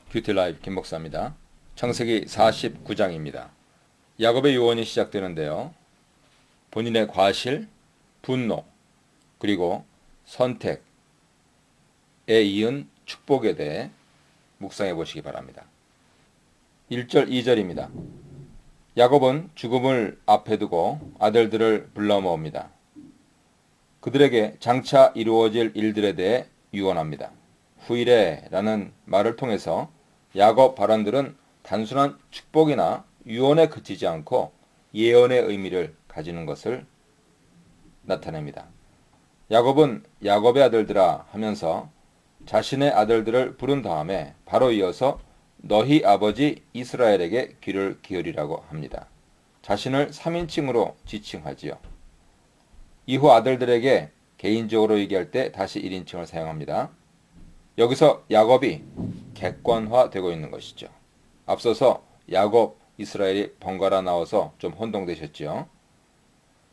뷰티라이프 김목사입니다. 창세기 49장입니다. 야곱의 유언이 시작되는데요. 본인의 과실, 분노, 그리고 선택에 이은 축복에 대해 묵상해 보시기 바랍니다. 1절, 2절입니다. 야곱은 죽음을 앞에 두고 아들들을 불러 모읍니다. 그들에게 장차 이루어질 일들에 대해 유언합니다. 후일에라는 말을 통해서 야곱 발언들은 단순한 축복이나 유언에 그치지 않고 예언의 의미를 가지는 것을 나타냅니다. 야곱은 야곱의 아들들아 하면서 자신의 아들들을 부른 다음에 바로 이어서 너희 아버지 이스라엘에게 귀를 기울이라고 합니다. 자신을 3인칭으로 지칭하지요. 이후 아들들에게 개인적으로 얘기할 때 다시 1인칭을 사용합니다. 여기서 야곱이 객관화되고 있는 것이죠. 앞서서 야곱, 이스라엘이 번갈아 나와서 좀 혼동되셨죠.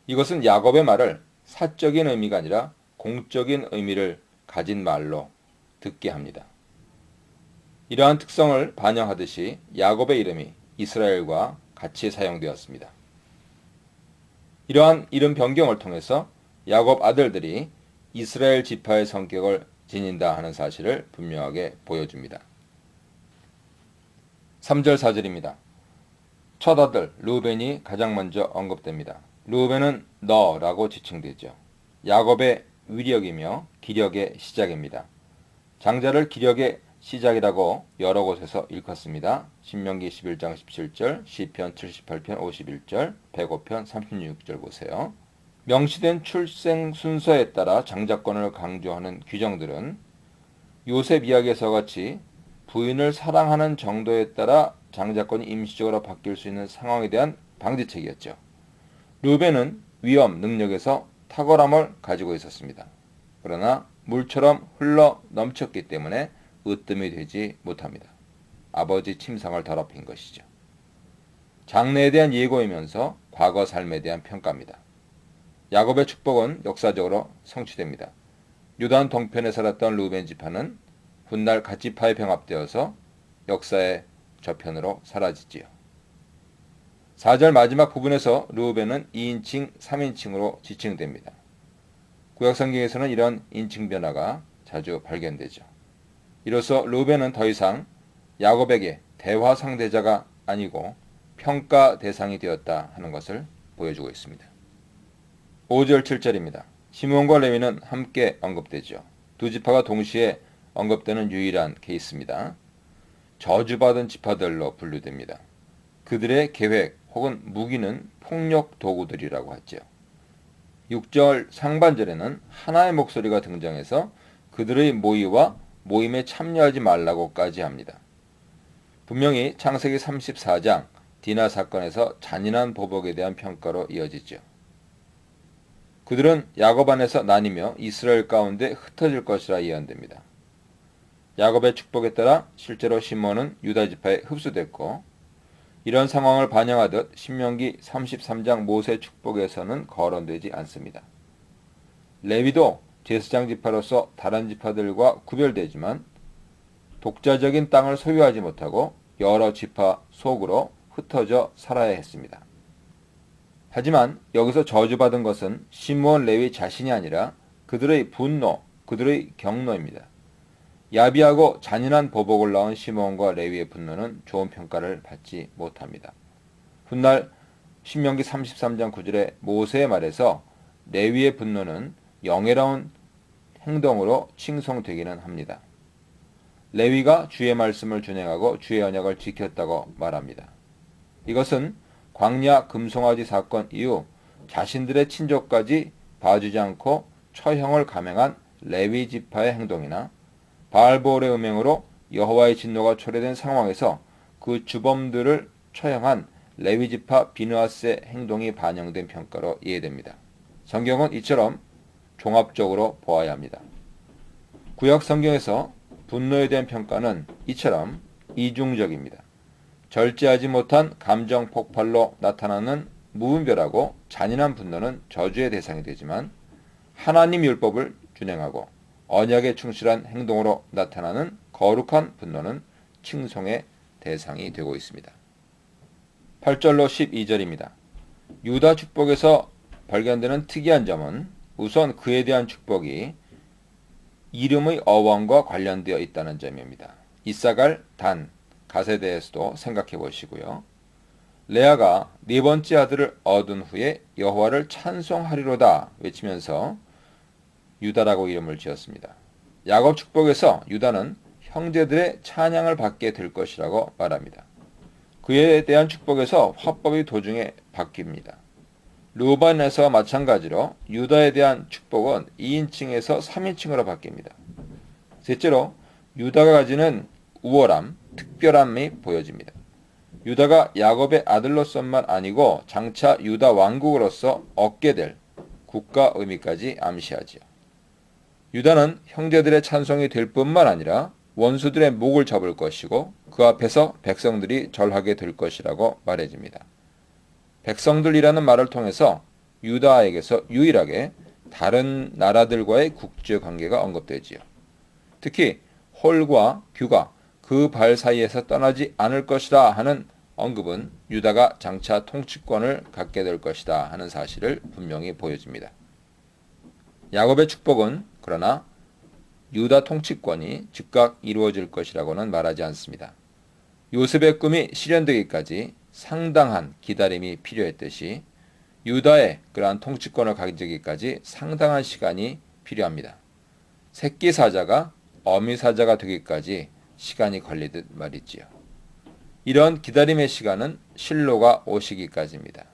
이것은 야곱의 말을 사적인 의미가 아니라 공적인 의미를 가진 말로 듣게 합니다. 이러한 특성을 반영하듯이 야곱의 이름이 이스라엘과 같이 사용되었습니다. 이러한 이름 변경을 통해서 야곱 아들들이 이스라엘 지파의 성격을 지닌다 하는 사실을 분명하게 보여줍니다. 3절 4절입니다. 첫 아들 르우벤이 가장 먼저 언급됩니다. 르우벤은 너라고 지칭되죠. 야곱의 위력이며 기력의 시작입니다. 장자를 기력의 시작이라고 여러 곳에서 일컫습니다. 신명기 11장 17절, 시편 78편 51절, 105편 36절 보세요. 명시된 출생 순서에 따라 장자권을 강조하는 규정들은 요셉 이야기에서 같이 부인을 사랑하는 정도에 따라 장자권이 임시적으로 바뀔 수 있는 상황에 대한 방지책이었죠. 르우벤은 위엄, 능력에서 탁월함을 가지고 있었습니다. 그러나 물처럼 흘러 넘쳤기 때문에 으뜸이 되지 못합니다. 아버지 침상을 더럽힌 것이죠. 장래에 대한 예고이면서 과거 삶에 대한 평가입니다. 야곱의 축복은 역사적으로 성취됩니다. 요단 동편에 살았던 르우벤 지파는 훗날 갓 지파에 병합되어서 역사의 저편으로 사라지지요. 4절 마지막 부분에서 르우벤은 2인칭, 3인칭으로 지칭됩니다. 구약성경에서는 이런 인칭 변화가 자주 발견되죠. 이로써 르우벤은 더 이상 야곱에게 대화 상대자가 아니고 평가 대상이 되었다 하는 것을 보여주고 있습니다. 5절 7절입니다. 시므온과 레위는 함께 언급되죠. 두 지파가 동시에 언급되는 유일한 케이스입니다. 저주받은 지파들로 분류됩니다. 그들의 계획 혹은 무기는 폭력 도구들이라고 하죠. 6절 상반절에는 하나의 목소리가 등장해서 그들의 모의와 모임에 참여하지 말라고까지 합니다. 분명히 창세기 34장 디나 사건에서 잔인한 보복에 대한 평가로 이어지죠. 그들은 야곱 안에서 나뉘며 이스라엘 가운데 흩어질 것이라 예언됩니다. 야곱의 축복에 따라 실제로 시몬은 유다 지파에 흡수됐고 이런 상황을 반영하듯 신명기 33장 모세 축복에서는 거론되지 않습니다. 레위도 제사장 지파로서 다른 지파들과 구별되지만 독자적인 땅을 소유하지 못하고 여러 지파 속으로 흩어져 살아야 했습니다. 하지만 여기서 저주받은 것은 시므온 레위 자신이 아니라 그들의 분노, 그들의 경노입니다. 야비하고 잔인한 보복을 낳은 시므온과 레위의 분노는 좋은 평가를 받지 못합니다. 훗날 신명기 33장 9절에 모세의 말에서 레위의 분노는 영예로운 행동으로 칭송되기는 합니다. 레위가 주의 말씀을 준행하고 주의 언약을 지켰다고 말합니다. 이것은 광야 금송아지 사건 이후 자신들의 친족까지 봐주지 않고 처형을 감행한 레위 지파의 행동이나 바알보올의 음행으로 여호와의 진노가 초래된 상황에서 그 주범들을 처형한 레위 지파 비느하스의 행동이 반영된 평가로 이해됩니다. 성경은 이처럼 종합적으로 보아야 합니다. 구약 성경에서 분노에 대한 평가는 이처럼 이중적입니다. 절제하지 못한 감정 폭발로 나타나는 무분별하고 잔인한 분노는 저주의 대상이 되지만 하나님 율법을 준행하고 언약에 충실한 행동으로 나타나는 거룩한 분노는 칭송의 대상이 되고 있습니다. 8절로 12절입니다. 유다 축복에서 발견되는 특이한 점은 우선 그에 대한 축복이 이름의 어원과 관련되어 있다는 점입니다. 이사갈, 단, 갓에 대해서도 생각해 보시고요. 레아가 네 번째 아들을 얻은 후에 여호와를 찬송하리로다 외치면서 유다라고 이름을 지었습니다. 야곱 축복에서 유다는 형제들의 찬양을 받게 될 것이라고 말합니다. 그에 대한 축복에서 화법이 도중에 바뀝니다. 르우반에서 마찬가지로 유다에 대한 축복은 2인칭에서 3인칭으로 바뀝니다. 셋째로 유다가 가지는 우월함, 특별함이 보여집니다. 유다가 야곱의 아들로서만 아니고 장차 유다 왕국으로서 얻게 될 국가 의미까지 암시하지요. 유다는 형제들의 찬송이 될 뿐만 아니라 원수들의 목을 잡을 것이고 그 앞에서 백성들이 절하게 될 것이라고 말해집니다. 백성들이라는 말을 통해서 유다에게서 유일하게 다른 나라들과의 국제 관계가 언급되지요. 특히 홀과 규가 그 발 사이에서 떠나지 않을 것이다 하는 언급은 유다가 장차 통치권을 갖게 될 것이다 하는 사실을 분명히 보여줍니다. 야곱의 축복은 그러나 유다 통치권이 즉각 이루어질 것이라고는 말하지 않습니다. 요셉의 꿈이 실현되기까지 상당한 기다림이 필요했듯이 유다의 그러한 통치권을 가지기까지 상당한 시간이 필요합니다. 새끼 사자가 어미 사자가 되기까지 시간이 걸리듯 말이지요. 이런 기다림의 시간은 실로가 오시기까지입니다.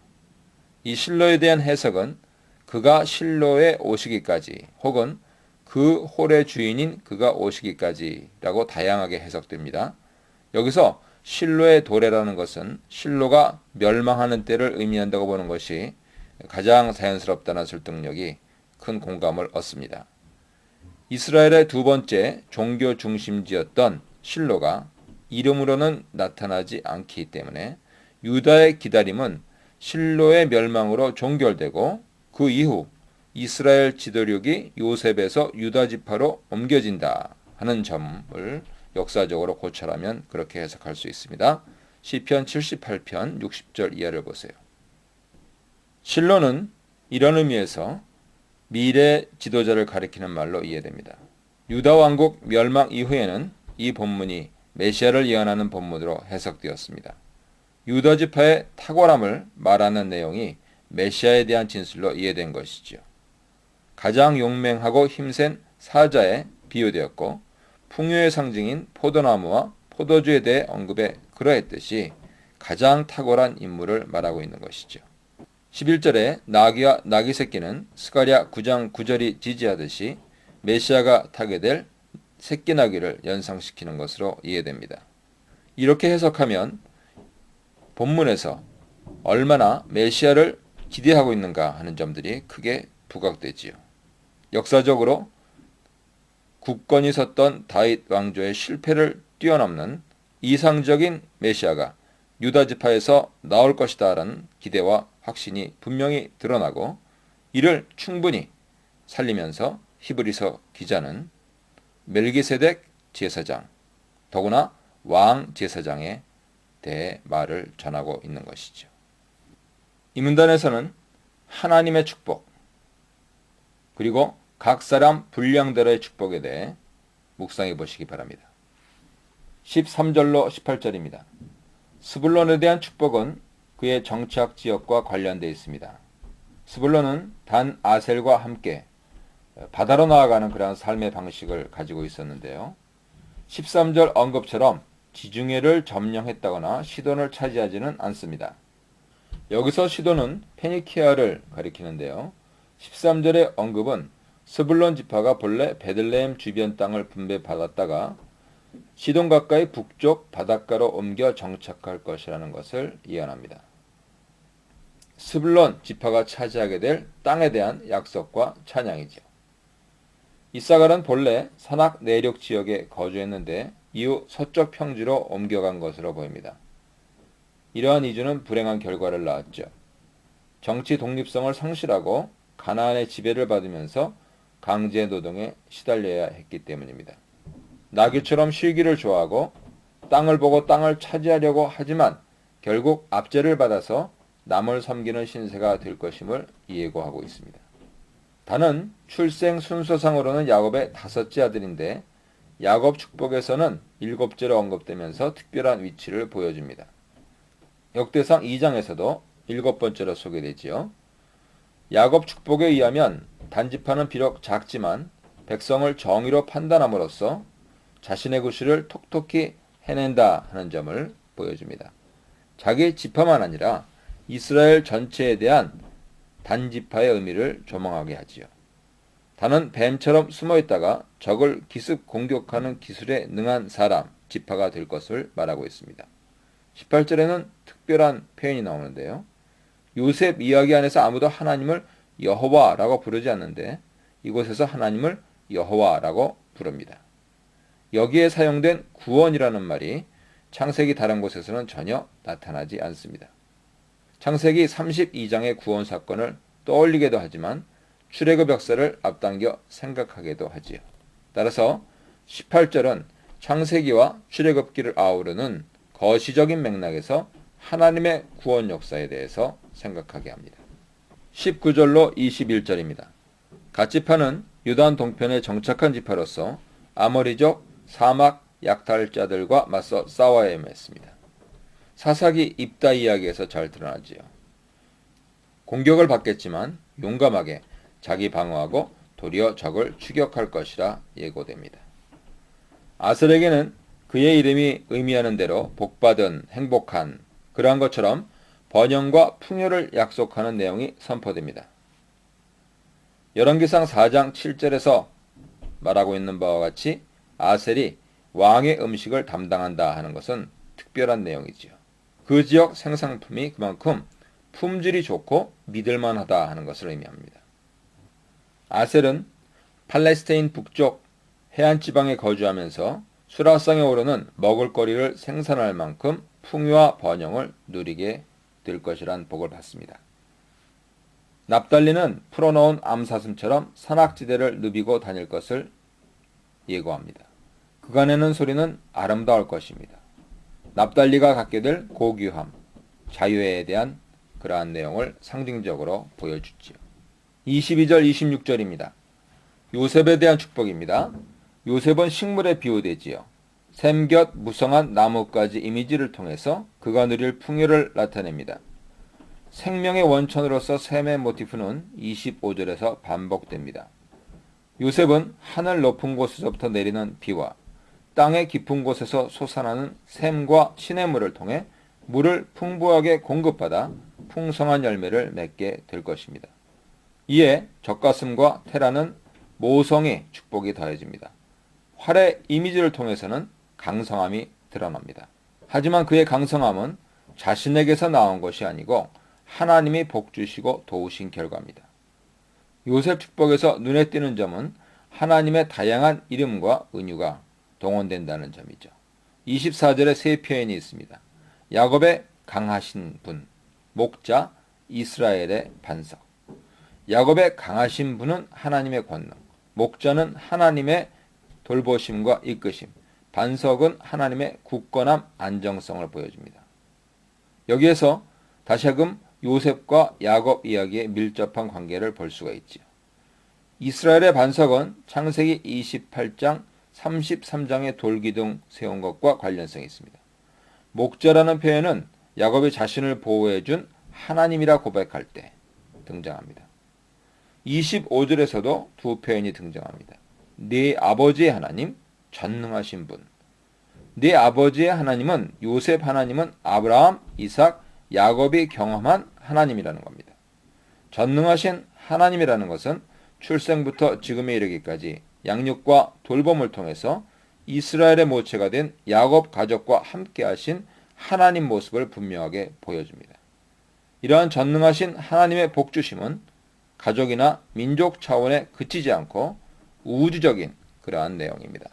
이 실로에 대한 해석은 그가 실로에 오시기까지 혹은 그 홀의 주인인 그가 오시기까지라고 다양하게 해석됩니다. 여기서 실로의 도래라는 것은 실로가 멸망하는 때를 의미한다고 보는 것이 가장 자연스럽다는 설득력이 큰 공감을 얻습니다. 이스라엘의 두 번째 종교 중심지였던 실로가 이름으로는 나타나지 않기 때문에 유다의 기다림은 실로의 멸망으로 종결되고 그 이후 이스라엘 지도력이 요셉에서 유다 지파로 옮겨진다 하는 점을 역사적으로 고찰하면 그렇게 해석할 수 있습니다. 시편 78편 60절 이하를 보세요. 실로는 이런 의미에서 미래 지도자를 가리키는 말로 이해됩니다. 유다 왕국 멸망 이후에는 이 본문이 메시아를 예언하는 본문으로 해석되었습니다. 유다 지파의 탁월함을 말하는 내용이 메시아에 대한 진술로 이해된 것이지요. 가장 용맹하고 힘센 사자에 비유되었고 풍요의 상징인 포도나무와 포도주에 대해 언급해 그러했듯이 가장 탁월한 인물을 말하고 있는 것이죠. 11절에 나귀와 나귀 새끼는 스가랴 9장 9절이 지지하듯이 메시아가 타게 될 새끼 나귀를 연상시키는 것으로 이해됩니다. 이렇게 해석하면 본문에서 얼마나 메시아를 기대하고 있는가 하는 점들이 크게 부각되지요. 역사적으로 굳건히 섰던 다윗 왕조의 실패를 뛰어넘는 이상적인 메시아가 유다 지파에서 나올 것이다라는 기대와 확신이 분명히 드러나고 이를 충분히 살리면서 히브리서 기자는 멜기세덱 제사장, 더구나 왕 제사장에 대해 말을 전하고 있는 것이죠. 이 문단에서는 하나님의 축복, 그리고 각 사람 분량대로의 축복에 대해 묵상해 보시기 바랍니다. 13절로 18절입니다. 스불론에 대한 축복은 그의 정착 지역과 관련되어 있습니다. 스불론은 단 아셀과 함께 바다로 나아가는 그러한 삶의 방식을 가지고 있었는데요. 13절 언급처럼 지중해를 점령했다거나 시돈을 차지하지는 않습니다. 여기서 시돈은 페니키아를 가리키는데요. 13절의 언급은 스불론 지파가 본래 베들레헴 주변 땅을 분배받았다가 시돈 가까이 북쪽 바닷가로 옮겨 정착할 것이라는 것을 예언합니다. 스불론 지파가 차지하게 될 땅에 대한 약속과 찬양이죠. 이사갈은 본래 산악 내륙 지역에 거주했는데 이후 서쪽 평지로 옮겨간 것으로 보입니다. 이러한 이주는 불행한 결과를 낳았죠. 정치 독립성을 상실하고 가나안의 지배를 받으면서 강제 노동에 시달려야 했기 때문입니다. 나귀처럼 쉬기를 좋아하고 땅을 보고 땅을 차지하려고 하지만 결국 압제를 받아서 남을 섬기는 신세가 될 것임을 예고하고 있습니다. 단은 출생 순서상으로는 야곱의 다섯째 아들인데 야곱 축복에서는 일곱째로 언급되면서 특별한 위치를 보여줍니다. 역대상 2장에서도 일곱 번째로 소개되지요. 야곱 축복에 의하면 단지파는 비록 작지만 백성을 정의로 판단함으로써 자신의 구실을 톡톡히 해낸다 하는 점을 보여줍니다. 자기 지파만 아니라 이스라엘 전체에 대한 단지파의 의미를 조망하게 하지요. 단은 뱀처럼 숨어있다가 적을 기습 공격하는 기술에 능한 사람, 지파가 될 것을 말하고 있습니다. 18절에는 특별한 표현이 나오는데요. 요셉 이야기 안에서 아무도 하나님을 여호와라고 부르지 않는데 이곳에서 하나님을 여호와라고 부릅니다. 여기에 사용된 구원이라는 말이 창세기 다른 곳에서는 전혀 나타나지 않습니다. 창세기 32장의 구원 사건을 떠올리게도 하지만 출애굽 역사를 앞당겨 생각하게도 하지요. 따라서 18절은 창세기와 출애굽기를 아우르는 거시적인 맥락에서 하나님의 구원 역사에 대해서 생각하게 합니다. 19절로 21절입니다. 갓지파는 유단 동편에 정착한 지파로서 아모리족 사막 약탈자들과 맞서 싸워야만 했습니다. 사사기 입다 이야기에서 잘 드러나지요. 공격을 받겠지만 용감하게 자기 방어하고 도리어 적을 추격할 것이라 예고됩니다. 아셀에게는 그의 이름이 의미하는 대로 복받은, 행복한, 그러한 것처럼 번영과 풍요를 약속하는 내용이 선포됩니다. 열왕기상 4장 7절에서 말하고 있는 바와 같이 아셀이 왕의 음식을 담당한다 하는 것은 특별한 내용이지요. 그 지역 생산품이 그만큼 품질이 좋고 믿을만하다 하는 것을 의미합니다. 아셀은 팔레스타인 북쪽 해안지방에 거주하면서 수라상에 오르는 먹을거리를 생산할 만큼 풍요와 번영을 누리게 될 것이란 복을 받습니다. 납달리는 풀어놓은 암사슴처럼 산악지대를 누비고 다닐 것을 예고합니다. 그간에는 소리는 아름다울 것입니다. 납달리가 갖게 될 고귀함, 자유에 대한 그러한 내용을 상징적으로 보여주지요. 22절 26절입니다. 요셉에 대한 축복입니다. 요셉은 식물에 비유되지요. 샘곁 무성한 나뭇가지 이미지를 통해서 그가 누릴 풍요를 나타냅니다. 생명의 원천으로서 샘의 모티프는 25절에서 반복됩니다. 요셉은 하늘 높은 곳에서부터 내리는 비와 땅의 깊은 곳에서 솟아나는 샘과 시냇물을 통해 물을 풍부하게 공급받아 풍성한 열매를 맺게 될 것입니다. 이에 젖가슴과 테라는 모성의 축복이 더해집니다. 활의 이미지를 통해서는 강성함이 드러납니다. 하지만 그의 강성함은 자신에게서 나온 것이 아니고 하나님이 복주시고 도우신 결과입니다. 요셉 축복에서 눈에 띄는 점은 하나님의 다양한 이름과 은유가 동원된다는 점이죠. 24절에 세 표현이 있습니다. 야곱의 강하신 분, 목자, 이스라엘의 반석. 야곱의 강하신 분은 하나님의 권능, 목자는 하나님의 돌보심과 이끄심, 반석은 하나님의 굳건함, 안정성을 보여줍니다. 여기에서 다시금 요셉과 야곱 이야기의 밀접한 관계를 볼 수가 있지요. 이스라엘의 반석은 창세기 28장 33장의 돌기둥 세운 것과 관련성이 있습니다. 목자라는 표현은 야곱이 자신을 보호해준 하나님이라 고백할 때 등장합니다. 25절에서도 두 표현이 등장합니다. 네 아버지의 하나님, 전능하신 분. 네 아버지의 하나님은 요셉 하나님은 아브라함, 이삭, 야곱이 경험한 하나님이라는 겁니다. 전능하신 하나님이라는 것은 출생부터 지금에 이르기까지 양육과 돌봄을 통해서 이스라엘의 모체가 된 야곱 가족과 함께 하신 하나님 모습을 분명하게 보여줍니다. 이러한 전능하신 하나님의 복주심은 가족이나 민족 차원에 그치지 않고 우주적인 그러한 내용입니다.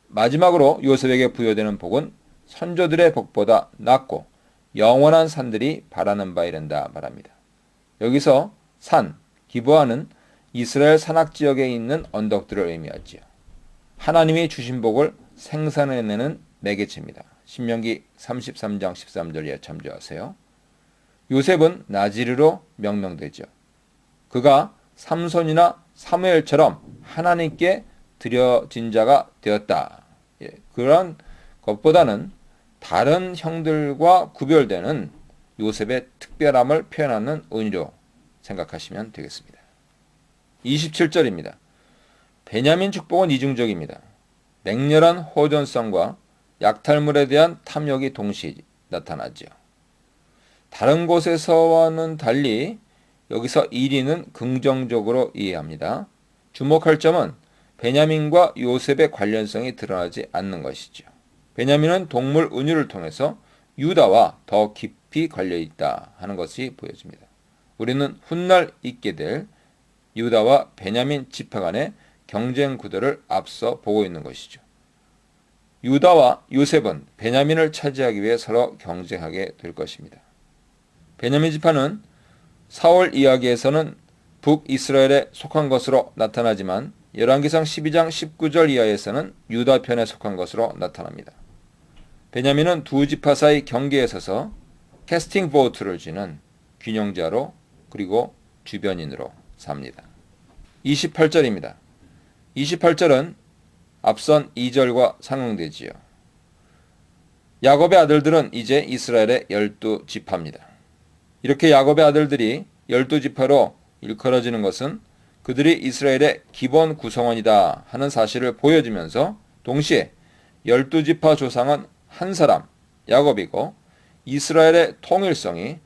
마지막으로 요셉에게 부여되는 복은 선조들의 복보다 낫고 영원한 산들이 바라는 바 이른다 말합니다. 여기서 산, 기브아는 이스라엘 산악지역에 있는 언덕들을 의미하지요. 하나님이 주신 복을 생산해내는 매개체입니다. 신명기 33장 13절에 참조하세요. 요셉은 나지르로 명명되죠. 그가 삼손이나 사무엘처럼 하나님께 드려진 자가 되었다. 그런 것보다는 다른 형들과 구별되는 요셉의 특별함을 표현하는 의미로 생각하시면 되겠습니다. 27절입니다. 베냐민 축복은 이중적입니다. 맹렬한 호전성과 약탈물에 대한 탐욕이 동시에 나타나죠. 다른 곳에서와는 달리 여기서 1위는 긍정적으로 이해합니다. 주목할 점은 베냐민과 요셉의 관련성이 드러나지 않는 것이죠. 베냐민은 동물 은유를 통해서 유다와 더 깊이 관련있다 하는 것이 보여집니다. 우리는 훗날 있게 될 유다와 베냐민 지파 간의 경쟁 구도를 앞서 보고 있는 것이죠. 유다와 요셉은 베냐민을 차지하기 위해 서로 경쟁하게 될 것입니다. 베냐민 지파는 사울 이야기에서는 북이스라엘에 속한 것으로 나타나지만 열왕기상 12장 19절 이하에서는 유다 편에 속한 것으로 나타납니다. 베냐민은 두 지파 사이 경계에 서서 캐스팅 보트를 쥐는 균형자로 그리고 주변인으로 삽니다. 28절입니다. 28절은 앞선 2절과 상응되지요. 야곱의 아들들은 이제 이스라엘의 12지파입니다. 이렇게 야곱의 아들들이 12지파로 일컬어지는 것은 그들이 이스라엘의 기본 구성원이다 하는 사실을 보여주면서 동시에 12지파 조상은 한 사람, 야곱이고 이스라엘의 통일성이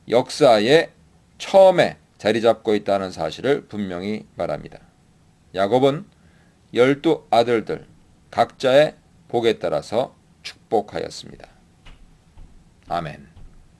역사의 처음에 자리 잡고 있다는 사실을 분명히 말합니다. 야곱은 12아들들 각자의 복에 따라서 축복하였습니다. 아멘.